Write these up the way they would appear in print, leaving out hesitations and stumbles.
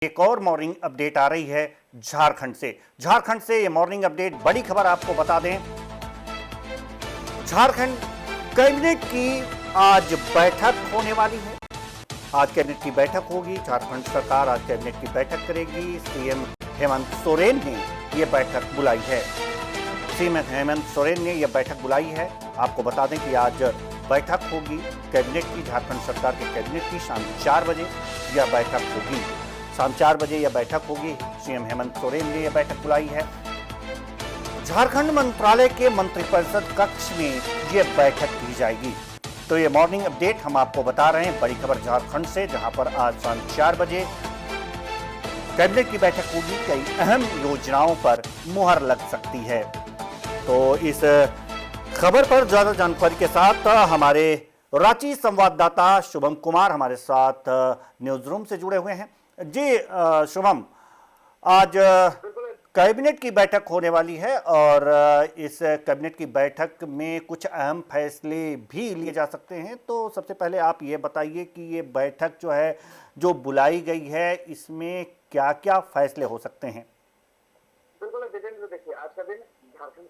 एक और morning update आ रही है झारखंड से ये मॉर्निंग अपडेट बड़ी खबर आपको बता दें। झारखंड कैबिनेट की आज बैठक होने वाली है। आज कैबिनेट की बैठक होगी। झारखंड सरकार आज कैबिनेट की बैठक करेगी। सीएम हेमंत सोरेन ने यह बैठक बुलाई है। सीएम हेमंत सोरेन ने यह बैठक बुलाई है। आपको बता दें कि आज बैठक होगी कैबिनेट की, झारखंड सरकार के कैबिनेट की शाम 4 बजे यह बैठक होगी। शाम 4 बजे यह बैठक होगी। सीएम हेमंत सोरेन ने यह बैठक बुलाई है। झारखंड मंत्रालय के मंत्रिपरिषद कक्ष में यह बैठक की जाएगी। तो ये मॉर्निंग अपडेट हम आपको बता रहे हैं, बड़ी खबर झारखंड से, जहां पर आज शाम 4 बजे कैबिनेट की बैठक होगी। कई अहम योजनाओं पर मुहर लग सकती है। तो इस खबर पर ज्यादा जानकारी के साथ हमारे रांची संवाददाता शुभम कुमार हमारे साथ न्यूज रूम से जुड़े हुए हैं। जी शुभम, आज कैबिनेट की बैठक होने वाली है और इस कैबिनेट की बैठक में कुछ अहम फैसले भी लिए जा सकते हैं। तो सबसे पहले आप ये बताइए कि ये बैठक जो है, जो बुलाई गई है, इसमें क्या क्या फैसले हो सकते हैं? बिल्कुल देवेंद्र, देखिए आज का दिन झारखंड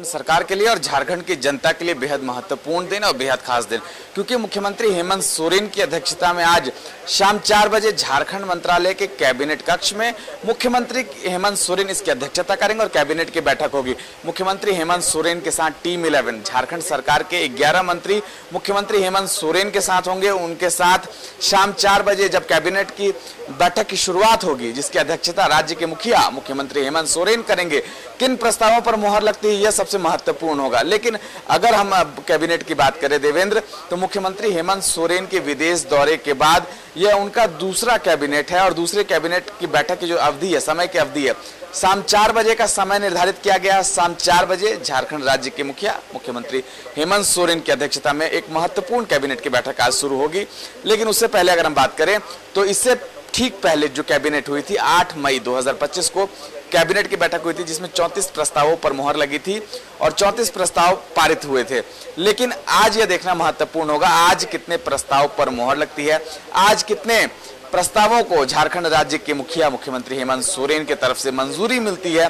सरकार के लिए और झारखंड की जनता के लिए बेहद महत्वपूर्ण दिन और बेहद खास दिन, क्योंकि मुख्यमंत्री हेमंत सोरेन की अध्यक्षता में आज शाम 4 बजे झारखंड मंत्रालय के कैबिनेट कक्ष में मुख्यमंत्री हेमंत सोरेन इसकी अध्यक्षता करेंगे और कैबिनेट की बैठक होगी। मुख्यमंत्री हेमंत सोरेन के साथ टीम 11 झारखंड सरकार के 11 मंत्री मुख्यमंत्री हेमंत सोरेन के साथ होंगे। उनके साथ शाम 4 बजे जब कैबिनेट की बैठक की शुरुआत होगी, जिसकी अध्यक्षता राज्य के मुखिया मुख्यमंत्री हेमंत सोरेन करेंगे। किन प्रस्तावों पर मुहर लगती है, यह सबसे महत्वपूर्ण होगा। लेकिन अगर हम अब कैबिनेट की बात करें देवेंद्र, तो मुख्यमंत्री हेमंत सोरेन के विदेश दौरे के बाद यह उनका दूसरा कैबिनेट है और दूसरे कैबिनेट की बैठक की जो अवधि है, समय की अवधि है, शाम 4 बजे का समय निर्धारित किया गया है। शाम 4 बजे झारखंड राज्य के मुखिया मुख्यमंत्री हेमंत सोरेन की अध्यक्षता में एक महत्वपूर्ण कैबिनेट की बैठक आज शुरू होगी। लेकिन उससे पहले अगर हम बात करें तो इससे ठीक पहले जो कैबिनेट हुई थी 8 मई 2025 को कैबिनेट की बैठक हुई थी, जिसमें 34 प्रस्तावों पर मुहर लगी थी और 34 प्रस्ताव पारित हुए थे। लेकिन आज यह देखना महत्वपूर्ण होगा, आज कितने प्रस्ताव पर मुहर लगती है, आज कितने प्रस्तावों को झारखंड राज्य के मुखिया मुख्यमंत्री हेमंत सोरेन की तरफ से मंजूरी मिलती है,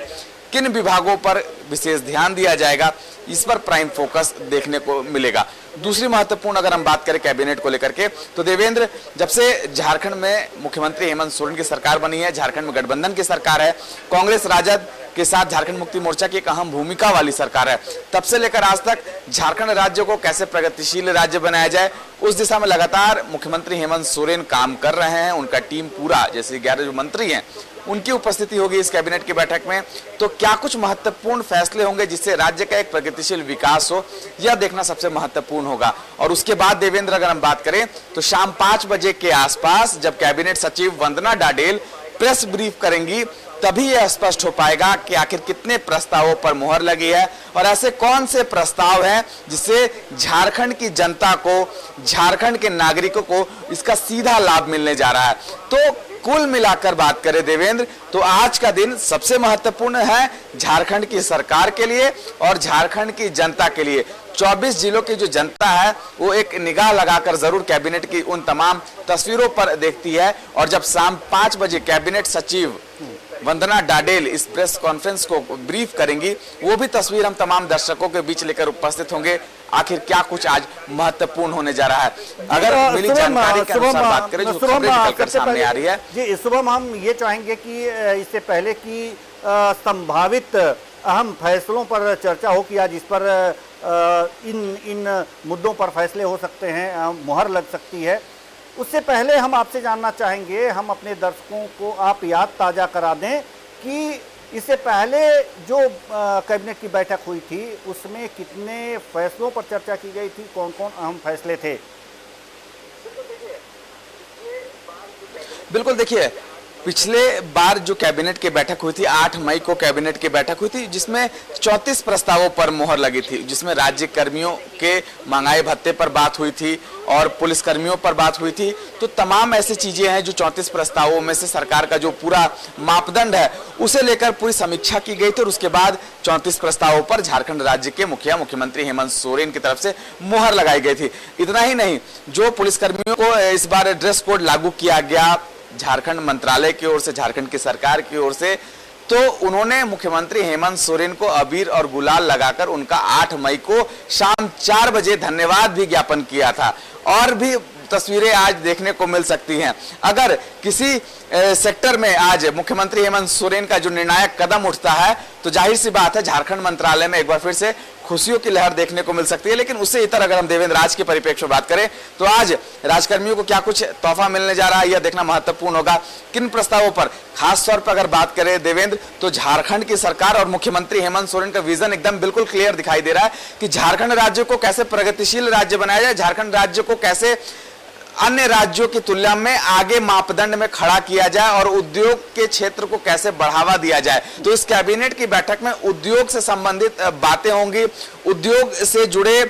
किन विभागों पर विशेष ध्यान दिया जाएगा, इस पर प्राइम फोकस देखने को मिलेगा। दूसरी महत्वपूर्ण अगर हम बात करें कैबिनेट को लेकर के, तो देवेंद्र, जब से झारखंड में मुख्यमंत्री हेमंत सोरेन की सरकार बनी है, झारखंड में गठबंधन की सरकार है, कांग्रेस राजद के साथ झारखंड मुक्ति मोर्चा की एक अहम भूमिका वाली सरकार है, तब से लेकर आज तक झारखंड राज्य को कैसे प्रगतिशील राज्य बनाया जाए, उस दिशा में लगातार मुख्यमंत्री हेमंत सोरेन काम कर रहे हैं। उनका टीम पूरा, जैसे 11 जो मंत्री हैं, उनकी उपस्थिति होगी इस कैबिनेट की बैठक में। तो क्या कुछ महत्वपूर्ण फैसले होंगे जिससे राज्य का एक प्रगतिशील विकास हो, यह देखना सबसे महत्वपूर्ण होगा। और उसके बाद देवेंद्र अगर हम बात करें तो शाम 5 बजे के आसपास जब कैबिनेट सचिव वंदना डाडेल प्रेस ब्रीफ करेंगी, तभी यह स्पष्ट हो पाएगा कि आखिर कितने प्रस्तावों पर मुहर लगी है और ऐसे कौन से प्रस्ताव हैं जिससे झारखंड की जनता को, झारखंड के नागरिकों को इसका सीधा लाभ मिलने जा रहा है। तो कुल मिलाकर बात करें देवेंद्र, तो आज का दिन सबसे महत्वपूर्ण है झारखंड की सरकार के लिए और झारखंड की जनता के लिए। 24 जिलों की जो जनता है वो एक निगाह लगाकर जरूर कैबिनेट की उन तमाम तस्वीरों पर देखती है। और जब शाम 5 बजे कैबिनेट सचिव वंदना डाडेल इस प्रेस कॉन्फ्रेंस को ब्रीफ करेंगी, वो भी तस्वीर हम तमाम दर्शकों के बीच लेकर उपस्थित होंगे। आखिर क्या कुछ आज महत्वपूर्ण होने जा रहा है, अगर मिली जानकारी के अनुसार बात करें जो खबरें निकलकर सामने आ रही है। जी शुभम, हम ये चाहेंगे कि इससे पहले की संभावित अहम फैसलों पर चर्चा हो कि आज इस पर इन मुद्दों पर फैसले हो सकते हैं, मुहर लग सकती है। उससे पहले हम आपसे जानना चाहेंगे, हम अपने दर्शकों को आप याद ताज़ा करा दें कि इससे पहले जो कैबिनेट की बैठक हुई थी उसमें कितने फैसलों पर चर्चा की गई थी, कौन कौन अहम फैसले थे? बिल्कुल देखिए, पिछले बार जो कैबिनेट की बैठक हुई थी 8 मई को कैबिनेट की बैठक हुई थी जिसमें 34 प्रस्तावों पर मुहर लगी थी, जिसमें राज्य कर्मियों के महंगाई भत्ते पर बात हुई थी और पुलिस कर्मियों पर बात हुई थी। तो तमाम ऐसी चीजें हैं जो 34 प्रस्तावों में से सरकार का जो पूरा मापदंड है उसे लेकर पूरी समीक्षा की गई थी और उसके बाद 34 प्रस्तावों पर झारखंड राज्य के मुख्यमंत्री हेमंत सोरेन की तरफ से मुहर लगाई गई थी। इतना ही नहीं, जो पुलिसकर्मियों को इस बार ड्रेस कोड लागू किया गया झारखंड मंत्रालय की ओर से, झारखंड की सरकार की ओर से, तो उन्होंने मुख्यमंत्री हेमंत सोरेन को अबीर और गुलाल लगाकर उनका 8 मई को शाम 4 बजे धन्यवाद भी ज्ञापन किया था। और भी तस्वीरें आज देखने को मिल सकती हैं। अगर किसी सेक्टर में आज मुख्यमंत्री हेमंत सोरेन का जो निर्णायक कदम उठता है तो जाहिर सी बात है झारखंड मंत्रालय में एक बार फिर से खुशियों की लहर देखने को मिल सकती है। लेकिन उससे इतर अगर हम देवेंद्र आज के परिप्रेक्ष्य में बात करें तो आज राजकर्मियों को क्या कुछ तोहफा मिलने जा रहा है यह देखना महत्वपूर्ण होगा। किन प्रस्तावों पर खास तौर पर अगर बात करें देवेंद्र, तो झारखंड की सरकार और मुख्यमंत्री हेमंत सोरेन का विजन एकदम बिल्कुल क्लियर दिखाई दे रहा है कि झारखंड राज्य को कैसे प्रगतिशील राज्य बनाया जाए, झारखंड राज्य को कैसे अन्य राज्यों की तुलना में आगे मापदंड में खड़ा किया जाए और उद्योग के क्षेत्र को कैसे बढ़ावा दिया जाए। तो इस कैबिनेट की बैठक में उद्योग से संबंधित बातें होंगी, उद्योग से जुड़े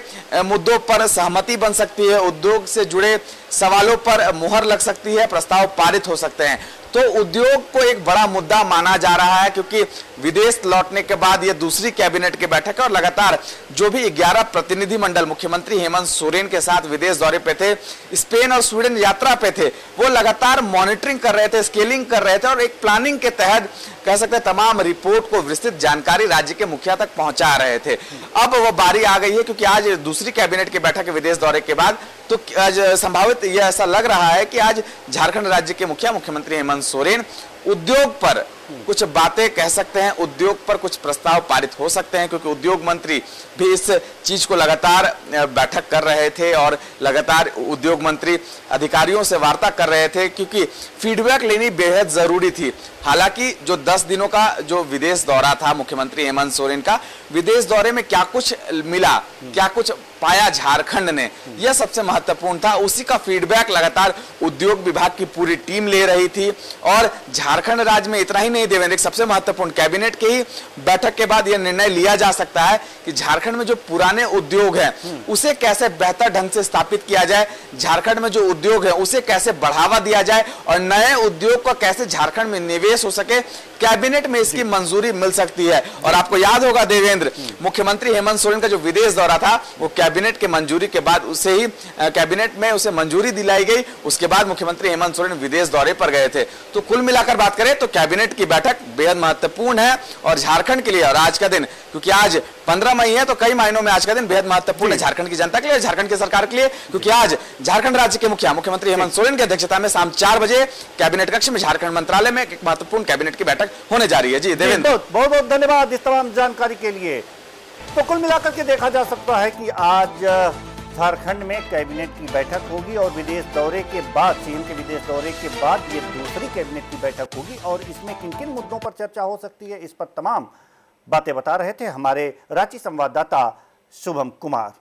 मुद्दों पर सहमति बन सकती है, उद्योग से जुड़े सवालों पर मुहर लग सकती है, प्रस्ताव पारित हो सकते हैं। तो उद्योग को एक बड़ा मुद्दा माना जा रहा है क्योंकि विदेश लौटने के बाद यह दूसरी कैबिनेट की बैठक है और लगातार जो भी 11 प्रतिनिधि मंडल मुख्यमंत्री हेमंत सोरेन के साथ विदेश दौरे पे थे, स्पेन और स्वीडन यात्रा पे थे, वो लगातार मॉनिटरिंग कर रहे थे, स्केलिंग कर रहे थे और एक प्लानिंग के तहत कह सकते हैं तमाम रिपोर्ट को विस्तृत जानकारी राज्य के मुखिया तक पहुंचा रहे थे। अब वो बारी आ गई है क्योंकि आज दूसरी कैबिनेट की बैठक है विदेश दौरे के बाद, तो आज संभावित यह ऐसा लग रहा है कि आज झारखंड राज्य के मुख्यमंत्री हेमंत सोरेन उद्योग पर कुछ बातें कह सकते हैं, उद्योग पर कुछ प्रस्ताव पारित हो सकते हैं क्योंकि उद्योग मंत्री भी इस चीज को लगातार बैठक कर रहे थे और लगातार उद्योग मंत्री अधिकारियों से वार्ता कर रहे थे क्योंकि फीडबैक लेनी बेहद जरूरी थी। हालांकि जो 10 दिनों का जो विदेश दौरा था मुख्यमंत्री हेमंत सोरेन का, विदेश दौरे में क्या कुछ मिला, क्या कुछ पाया झारखंड ने, यह सबसे महत्वपूर्ण था। उसी का फीडबैक लगातार उद्योग विभाग की पूरी टीम ले रही थी और झारखंड राज्य में इतना ही नहीं देवेंद्र, एक सबसे महत्वपूर्ण कैबिनेट की ही बैठक के बाद यह निर्णय लिया जा सकता है कि झारखंड में जो पुराने उद्योग हैं उसे कैसे बेहतर ढंग से स्थापित किया जाए, झारखंड में जो उद्योग है उसे कैसे बढ़ावा दिया जाए और नए उद्योग का कैसे झारखंड में निवेश हो सके। कैबिनेट में इसकी मंजूरी मिल सकती है और आपको याद होगा देवेंद्र, मुख्यमंत्री हेमंत सोरेन का जो विदेश दौरा था वो कैबिनेट के मंजूरी के बाद उसे ही कैबिनेट में उसे मंजूरी दिलाई गई, उसके बाद मुख्यमंत्री हेमंत सोरेन विदेश दौरे पर गए थे। तो कुल मिलाकर बात करें तो कैबिनेट की बैठक बेहद महत्वपूर्ण है और झारखंड के लिए और आज का दिन, क्योंकि आज 15 मई है तो कई मायनों में आज का दिन बेहद महत्वपूर्ण है झारखंड की जनता के लिए, झारखंड की सरकार के लिए, क्योंकि आज झारखंड राज्य के मुख्यमंत्री हेमंत सोरेन की अध्यक्षता में शाम 4 बजे कैबिनेट कक्ष में झारखंड मंत्रालय में एक महत्वपूर्ण कैबिनेट की बैठक होने जा रही है। जी देवेंद्र, बहुत बहुत धन्यवाद इस तमाम जानकारी के लिए। तो कुल मिलाकर के देखा जा सकता है कि आज झारखंड में कैबिनेट की बैठक होगी और विदेश दौरे के बाद, सीएम के विदेश दौरे के बाद ये दूसरी कैबिनेट की बैठक होगी और इसमें किन किन मुद्दों पर चर्चा हो सकती है, इस पर तमाम बातें बता रहे थे हमारे रांची संवाददाता शुभम कुमार।